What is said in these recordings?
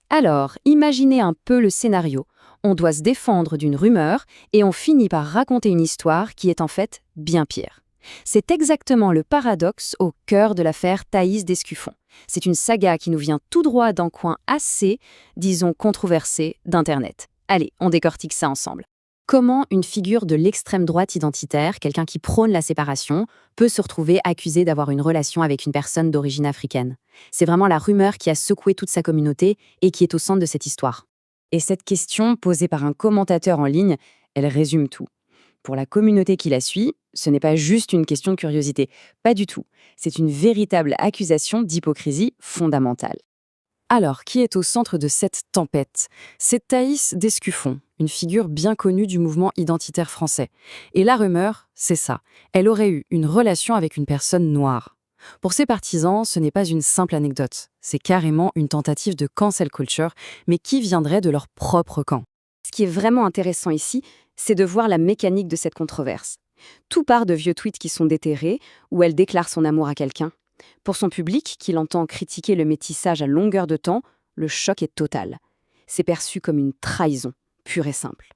Alors, imaginez un peu le scénario. On doit se défendre d'une rumeur et on finit par raconter une histoire qui est en fait bien pire. C'est exactement le paradoxe au cœur de l'affaire Thaïs d'Escuffon. C'est une saga qui nous vient tout droit d'un coin assez, disons, controversé d'Internet. Allez, on décortique ça ensemble. Comment une figure de l'extrême droite identitaire, quelqu'un qui prône la séparation, peut se retrouver accusé d'avoir une relation avec une personne d'origine africaine? C'est vraiment la rumeur qui a secoué toute sa communauté et qui est au centre de cette histoire. Et cette question, posée par un commentateur en ligne, elle résume tout. Pour la communauté qui la suit, ce n'est pas juste une question de curiosité. Pas du tout. C'est une véritable accusation d'hypocrisie fondamentale. Alors, qui est au centre de cette tempête? C'est Thaïs d'Escuffon, une figure bien connue du mouvement identitaire français. Et la rumeur, c'est ça. Elle aurait eu une relation avec une personne noire. Pour ses partisans, ce n'est pas une simple anecdote. C'est carrément une tentative de cancel culture, mais qui viendrait de leur propre camp. Ce qui est vraiment intéressant ici, c'est de voir la mécanique de cette controverse. Tout part de vieux tweets qui sont déterrés, où elle déclare son amour à quelqu'un. Pour son public, qui l'entend critiquer le métissage à longueur de temps, le choc est total. C'est perçu comme une trahison, pure et simple.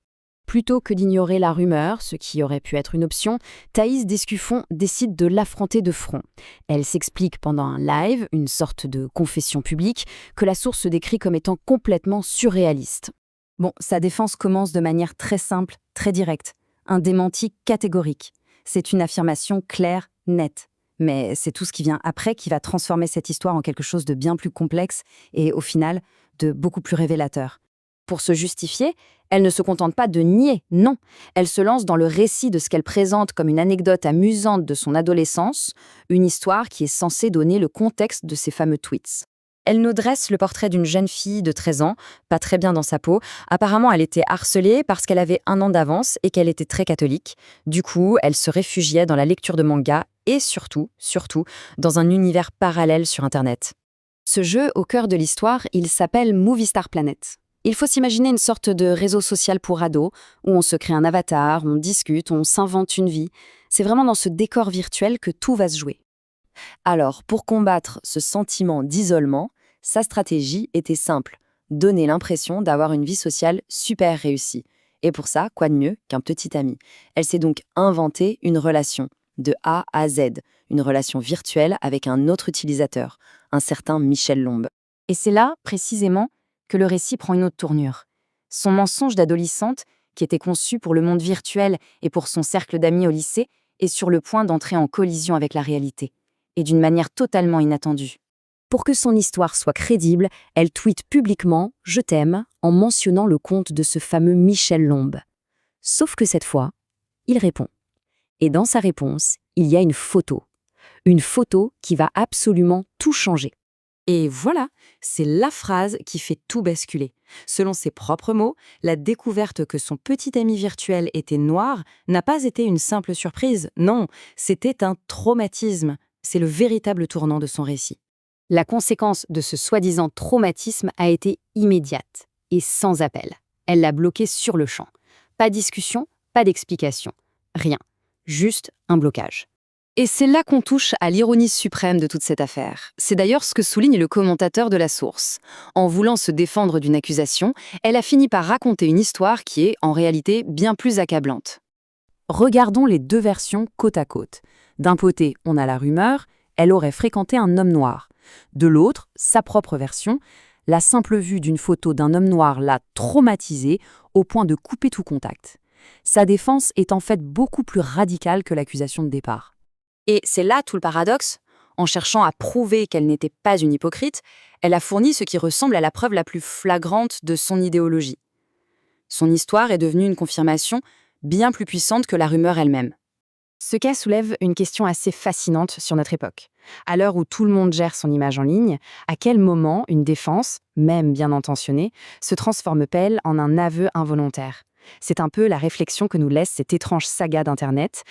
Plutôt que d'ignorer la rumeur, ce qui aurait pu être une option, Thaïs d'Escuffon décide de l'affronter de front. Elle s'explique pendant un live, une sorte de confession publique, que la source se décrit comme étant complètement surréaliste. Bon, sa défense commence de manière très simple, très directe. Un démenti catégorique. C'est une affirmation claire, nette. Mais c'est tout ce qui vient après qui va transformer cette histoire en quelque chose de bien plus complexe et, au final, de beaucoup plus révélateur. Pour se justifier, elle ne se contente pas de nier, non. Elle se lance dans le récit de ce qu'elle présente comme une anecdote amusante de son adolescence, une histoire qui est censée donner le contexte de ces fameux tweets. Elle nous dresse le portrait d'une jeune fille de 13 ans, pas très bien dans sa peau. Apparemment, elle était harcelée parce qu'elle avait 1 an d'avance et qu'elle était très catholique. Du coup, elle se réfugiait dans la lecture de mangas et surtout, dans un univers parallèle sur Internet. Ce jeu, au cœur de l'histoire, il s'appelle Movie Star Planet. Il faut s'imaginer une sorte de réseau social pour ados, où on se crée un avatar, on discute, on s'invente une vie. C'est vraiment dans ce décor virtuel que tout va se jouer. Alors, pour combattre ce sentiment d'isolement, sa stratégie était simple, donner l'impression d'avoir une vie sociale super réussie. Et pour ça, quoi de mieux qu'un petit ami? Elle s'est donc inventé une relation, de A à Z, une relation virtuelle avec un autre utilisateur, un certain Michel Lombe. Et c'est là, précisément, que le récit prend une autre tournure. Son mensonge d'adolescente, qui était conçu pour le monde virtuel et pour son cercle d'amis au lycée, est sur le point d'entrer en collision avec la réalité. Et d'une manière totalement inattendue. Pour que son histoire soit crédible, elle tweete publiquement « Je t'aime » en mentionnant le compte de ce fameux Michel Lombe. Sauf que cette fois, il répond. Et dans sa réponse, il y a une photo. Une photo qui va absolument tout changer. Et voilà, c'est la phrase qui fait tout basculer. Selon ses propres mots, la découverte que son petit ami virtuel était noir n'a pas été une simple surprise. Non, c'était un traumatisme. C'est le véritable tournant de son récit. La conséquence de ce soi-disant traumatisme a été immédiate et sans appel. Elle l'a bloqué sur le champ. Pas de discussion, pas d'explication. Rien. Juste un blocage. Et c'est là qu'on touche à l'ironie suprême de toute cette affaire. C'est d'ailleurs ce que souligne le commentateur de la source. En voulant se défendre d'une accusation, elle a fini par raconter une histoire qui est, en réalité, bien plus accablante. Regardons les deux versions côte à côte. D'un côté, on a la rumeur, elle aurait fréquenté un homme noir. De l'autre, sa propre version, la simple vue d'une photo d'un homme noir l'a traumatisée au point de couper tout contact. Sa défense est en fait beaucoup plus radicale que l'accusation de départ. Et c'est là tout le paradoxe. En cherchant à prouver qu'elle n'était pas une hypocrite, elle a fourni ce qui ressemble à la preuve la plus flagrante de son idéologie. Son histoire est devenue une confirmation bien plus puissante que la rumeur elle-même. Ce cas soulève une question assez fascinante sur notre époque. À l'heure où tout le monde gère son image en ligne, à quel moment une défense, même bien intentionnée, se transforme-t-elle en un aveu involontaire? C'est un peu la réflexion que nous laisse cette étrange saga d'Internet,